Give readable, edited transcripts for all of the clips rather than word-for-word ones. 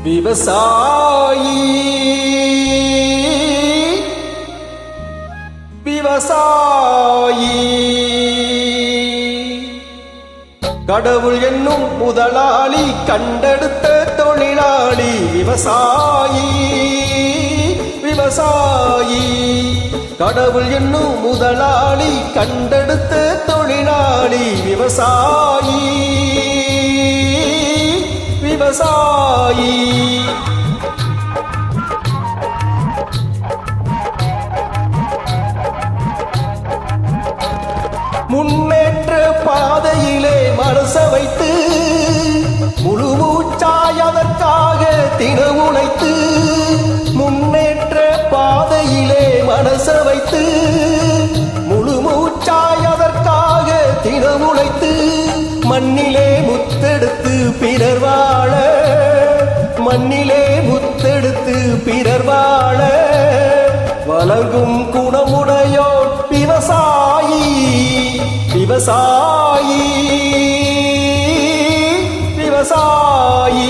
விவசாயி விவசாயி கடவுள் என்னும் முதலாளி கண்டெடுத்த தொழிலாளி விவசாயி விவசாயி கடவுள் என்னும் முதலாளி கண்டெடுத்த தொழிலாளி விவசாயி விவசாயி முன்னேற்ற பாதையிலே மனச வைத்து முழு மூச்சாய் அதற்காக தினம் உழைத்து முன்னேற்ற பாதையிலே மனச வைத்து முழு மூச்சாய் அதற்காக தினம் உழைத்து மண்ணிலே முத்தெடுத்து பிறர் வாழ மண்ணிலே முத்தெடுத்து பிறர் வாழ வழங்கும் குணமுடையோர் விவசாயி விவசாயி விவசாயி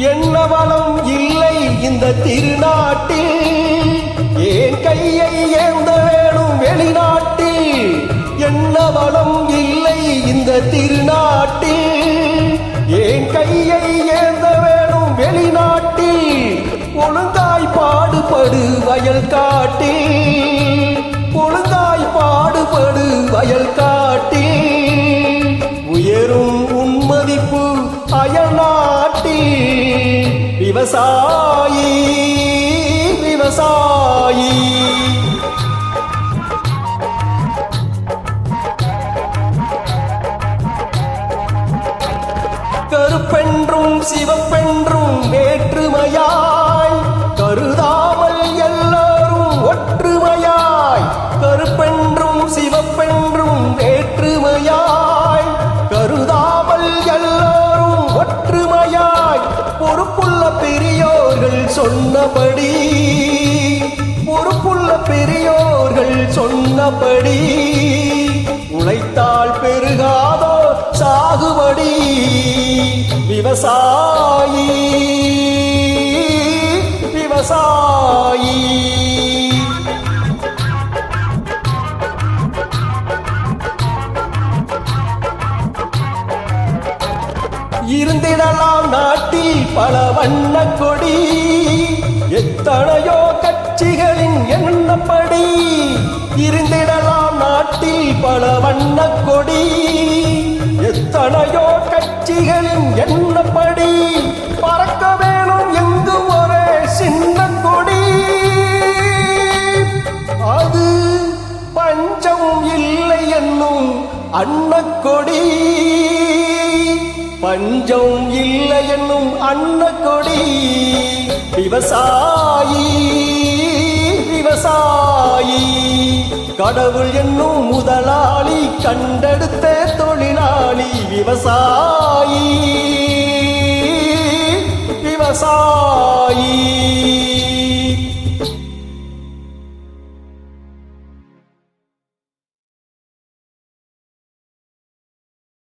என்ன வளம் இல்லை இந்த திருநாட்டில் ஏன் கையை ஏந்த வேணும் வெளிநாட்டில் என்ன வளம் இல்லை இந்த திருநாட்டில் ஏன் கையை ஏந்த வேணும் வெளிநாட்டில் ஒழுங்காய் பாடுபடு வயல் காட்டில் ஒழுங்காய் பாடுபடு வயல் காட்டில் உயரும் உன்மதிப்பு அயல் நாட்டில் விவசாயி விவசாயி கருப்பென்றும் சிவப்பென்றும் வேற்றுமையாய் கருதாமல் எல்லாரும் ஒற்றுமையாய் கருப்பென்றும் சிவப்பென்றும் வேற்றுமையாய் கருதாமல் எல்லாரும் ஒற்றுமையாய் பொறுப்புள்ள பெரியோர்கள் சொன்னபடி பொறுப்புள்ள பெரியோர்கள் சொன்னபடி உழைத்தால் பெருகாதோ சாகுபடி விவசாயி விவசாயி இருந்திடலாம் நாட்டில் பல வண்ண கொடி எத்தனையோ கட்சிகளின் எண்ணப்படி இருந்திடலாம் நாட்டில் பல வண்ண கொடி எத்தனையோ கட்சிகளின் எண்ணப்படி பறக்க வேணும் எங்கு ஒரே சின்ன கொடி அது பஞ்சம் இல்லை என்னும் அன்னக்கொடி பஞ்சம் இல்லை என்னும் அன்னக்கொடி விவசாயி விவசாயி கடவுள் என்னும் முதலாளி கண்டெடுத்த தொழிலாளி விவசாயி